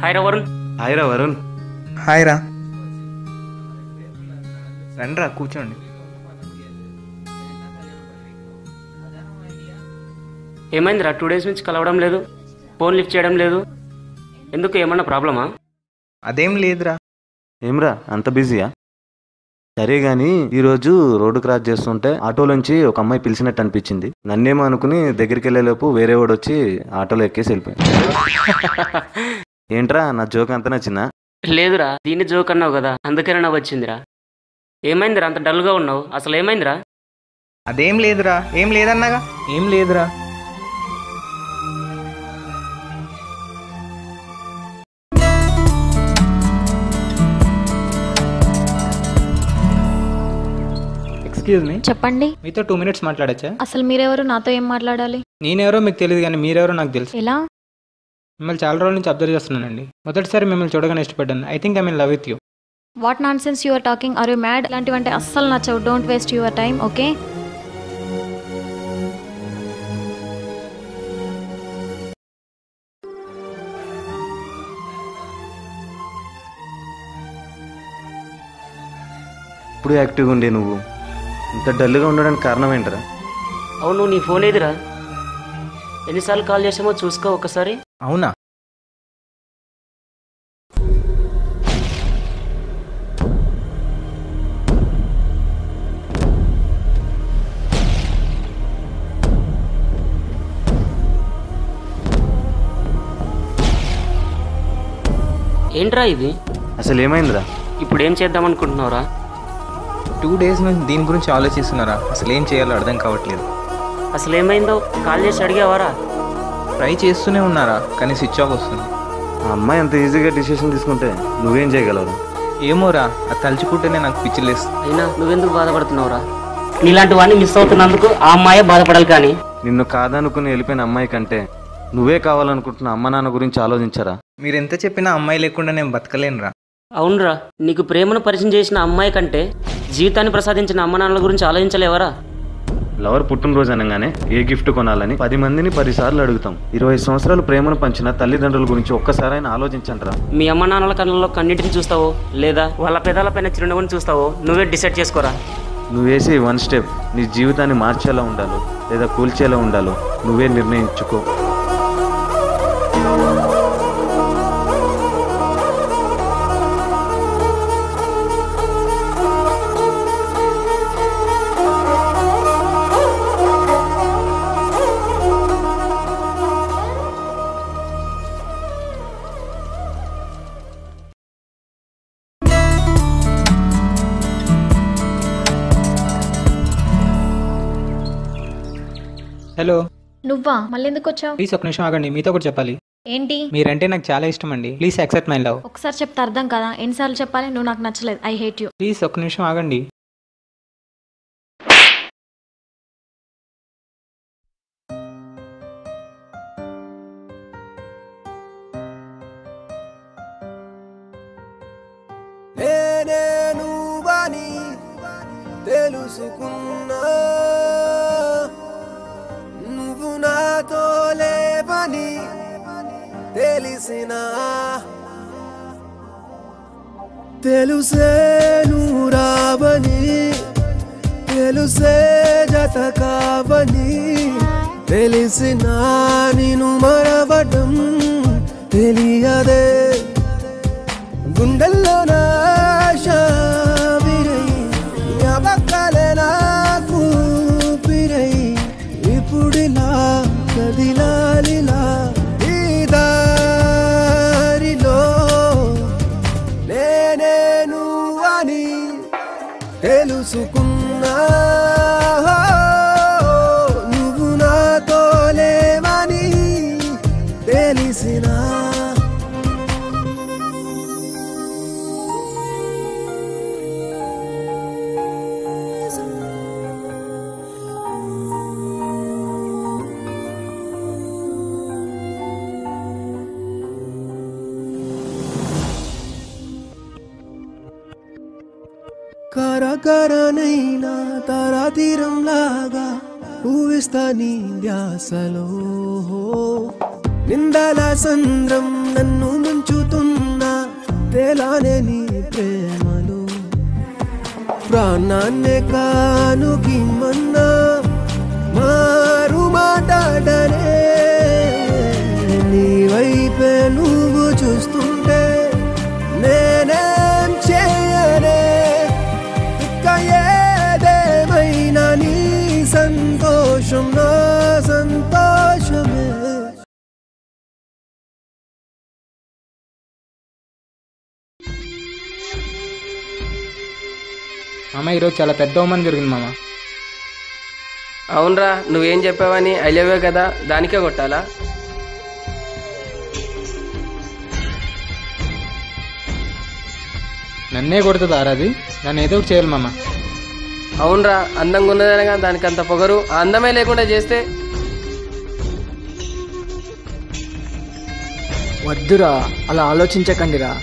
Hi రా Varun. Hi రా Varun. Hi రా. రండిరా కూర్చోండి. ఏమైందిరా? 2 days నుంచి కలవడం లేదు, ఫోన్ లిఫ్ట్ చేయడం లేదు. ఎందుకు, ఏమన్నా ప్రాబ్లమా? అదేం లేదురా. ఏమ్రా అంత బిజీయా? సరే గాని ఈరోజు రోడ్డు క్రాస్ చేస్తుంటే ఆటోలోంచి ఒక అమ్మాయి పిలిచినట్టు అనిపించింది. నన్నేమో అనుకుని దగ్గరికి వెళ్ళేలోపు వేరే వాడు వచ్చి ఆటోలో ఎక్కేసి వెళ్ళిపోయింది. ఏంట్రా నా జోక్ అంత నచ్చిందా? లేదురా, దీన్ని జోక్ అన్నావు కదా, అందుకనే నాకు వచ్చిందిరా. ఏమైందిరా అంత డల్గా ఉన్నావు? అసలు ఏమైందిరా? అదేం లేదురా. ఏం లేదన్నాగా. ఏం లేదురా. Excuse me. చెప్పండి. మీతో 2 minutes మాట్లాడచ్చా? అసలు మీరెవరు? నాతో ఏం మాట్లాడాలి? నేనెవరో మీకు తెలియదు కానీ మీరెవరో నాకు తెలుసు. ఎలా? మిమ్మల్ని చాలా రోజుల నుంచి అబ్జర్వ్ చేస్తున్నానండి. మొదటిసారి మిమ్మల్ని చూడగానే ఇష్టపడ్డాను. I think I mean love with you. What nonsense you are talking? Are you mad? ఇలాంటివంటే అస్సలు నచ్చవు. Don't waste your time, okay? ఇప్పుడు యాక్టివ్గా ఉండే నువ్వు ఇంత డల్గా ఉండడానికి కారణం ఏంటరా? అవును, నీ ఫోన్ ఏదిరా? ఎన్నిసార్లు కాల్ చేసామో చూసుకో ఒకసారి. అవునా? ఏంట్రా ఇది? అసలు ఏమైందిరా? ఇప్పుడు ఏం చేద్దాం అనుకుంటున్నావురా? 2 days నుంచి దీని గురించి ఆలోచిస్తున్నారా? అసలు ఏం చేయాలో అర్థం కావట్లేదు. అసలు ఏమైందో కాల్ చేసి అడిగావారా? ట్రై చేస్తూనే ఉన్నారా, కానీ స్విచ్ ఆఫ్ వస్తుంది. ఆ అమ్మాయి అంత ఈజీగా డిసిషన్ తీసుకుంటే నువ్వేం చేయగలవు? ఏమోరా, అది తలుచుకుంటేనే నాకు పిచ్చిలేస్తుంది. అయినా నువ్వెందుకు బాధపడుతున్నావురా? నీలాంటి వాడిని మిస్ అవుతున్నందుకు ఆ అమ్మాయే బాధపడాలి. కానీ నిన్ను కాదనుకుని వెళ్ళిపోయిన అమ్మాయి కంటే నువ్వే కావాలనుకుంటున్న అమ్మ నాన్న గురించి ఆలోచించరా? మీరు ఎంత చెప్పినా అమ్మాయి లేకుండా నేను బతకలేనురా. అవునరా, నీకు ప్రేమను పరిచయం చేసిన అమ్మాయి కంటే జీవితాన్ని ప్రసాదించిన అమ్మ నాన్నల గురించి ఆలోచించలేవరా? లవర్ పుట్టినరోజు అనగానే ఏ గిఫ్ట్ కొనాలని 10 మందిని 10 సార్లు అడుగుతాం. 20 సంవత్సరాలు ప్రేమను పంచిన తల్లిదండ్రుల గురించి ఒక్కసారైనా ఆలోచించండిరా. మీ అమ్మ నాన్నల కళ్ళలో కన్నిటిని చూస్తావో లేదా వాళ్ళ పెదాలపైన చిరునవ్వుని చూస్తావో నువ్వే డిసైడ్ చేసుకోరా. నువ్వు వేసే 1 స్టెప్ నీ జీవితాన్ని మార్చేలా ఉండాలో లేదా కూల్చేలా ఉండాలో నువ్వే నిర్ణయించుకో. హలో, నువ్వా? మళ్ళీ ఎందుకు వచ్చావు? ప్లీజ్ ఒక నిమిషం ఆగండి, మీతో కూడా చెప్పాలి. ఏంటి? మీరంటే నాకు చాలా ఇష్టం అండి. Please accept my love. ఒకసారి చెప్తే అర్థం కదా, ఎన్నిసార్లు చెప్పాలి? నువ్వు నాకు నచ్చలేదు, ఐ హేట్ యూ. ప్లీజ్ ఒక నిమిషం ఆగండి. తెలుసుకున్నా నువ్వు నాతో లేవని తెలిసినా తెలుసే నువ్వు రావని తెలుసే జత కావని తెలిసినా నిన్ను మరవడం తెలియదే గుండెల్లో నాశ ఇప్పుడిలా కదిలాలిలా ఈ దారిలో నేనే నువ్వని తెలుసుకున్నా నువ్వు నాతో లేవని తెలిసినా కరకరనైనా తరాతీరంలాగా ఊవిస్తా నీ ధ్యాసలో నిందల సంద్రం నన్ను ముంచుతున్నా తేలానే నీ ప్రేమలో ప్రాణాన్నే కానుకిమ్మన్నా మారు మాట్లాడనే నీ వైపే నువ్వు చూస్తుంటే నేనేం చేయనే ఏదేమైనా నీ సంతోషం నా సంతోషమే. మామ, ఈరోజు చాలా పెద్ద అవమానం జరిగింది మామ. అవునరా, నువ్వేం చెప్పావని ఐ లవ్ యూ కదా, దానికే కొట్టాలా? నన్నే కొడుతుంది ఆరాది, నన్ను ఏదో ఒకటి చేయాలి మామ. అవునరా, అందంగా ఉన్నదనగా దానికి అంత పొగరు, ఆ అందమే లేకుండా చేస్తే. వద్దురా, అలా ఆలోచించకండిరా.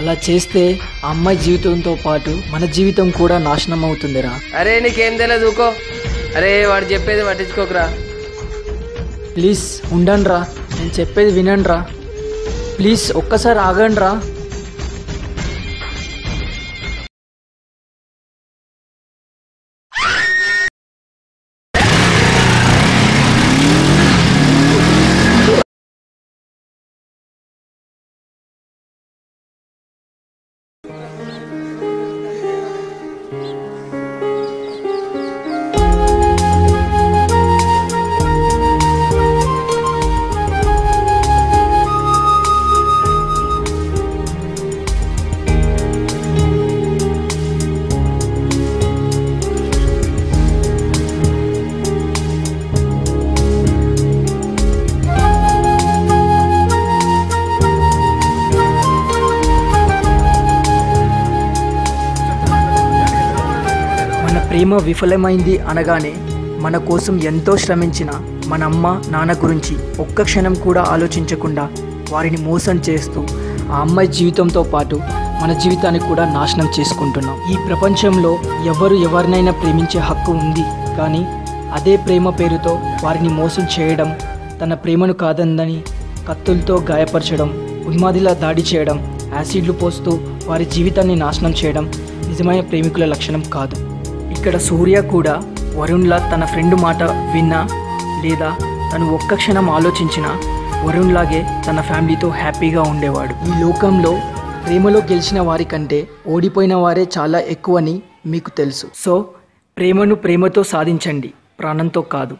అలా చేస్తే ఆ అమ్మాయి జీవితంతో పాటు మన జీవితం కూడా నాశనం అవుతుందిరా. అరే నీకేం తెలియదు, ఊకో. అరే వాడు చెప్పేది పట్టించుకోకరా. ప్లీజ్ ఉండండిరా, నేను చెప్పేది వినండిరా. ప్లీజ్ ఒక్కసారి ఆగండిరా. ప్రేమ విఫలమైంది అనగానే మన కోసం ఎంతో శ్రమించిన మన అమ్మ నాన్న గురించి ఒక్క క్షణం కూడా ఆలోచించకుండా వారిని మోసం చేస్తూ ఆ అమ్మాయి జీవితంతో పాటు మన జీవితాన్ని కూడా నాశనం చేసుకుంటున్నాం. ఈ ప్రపంచంలో ఎవరు ఎవరినైనా ప్రేమించే హక్కు ఉంది, కానీ అదే ప్రేమ పేరుతో వారిని మోసం చేయడం, తన ప్రేమను కాదందని కత్తులతో గాయపరచడం, ఉన్మాదిలా దాడి చేయడం, యాసిడ్లు పోస్తూ వారి జీవితాన్ని నాశనం చేయడం నిజమైన ప్రేమికుల లక్షణం కాదు. ఇక్కడ సూర్య కూడా వరుణ్లా తన ఫ్రెండ్ మాట విన్నా లేదా తను ఒక్క క్షణం ఆలోచించినా వరుణ్లాగే తన ఫ్యామిలీతో హ్యాపీగా ఉండేవాడు. ఈ లోకంలో ప్రేమలో గెలిచిన వారి కంటే ఓడిపోయిన వారే చాలా ఎక్కువని మీకు తెలుసు. సో ప్రేమను ప్రేమతో సాధించండి, ప్రాణంతో కాదు.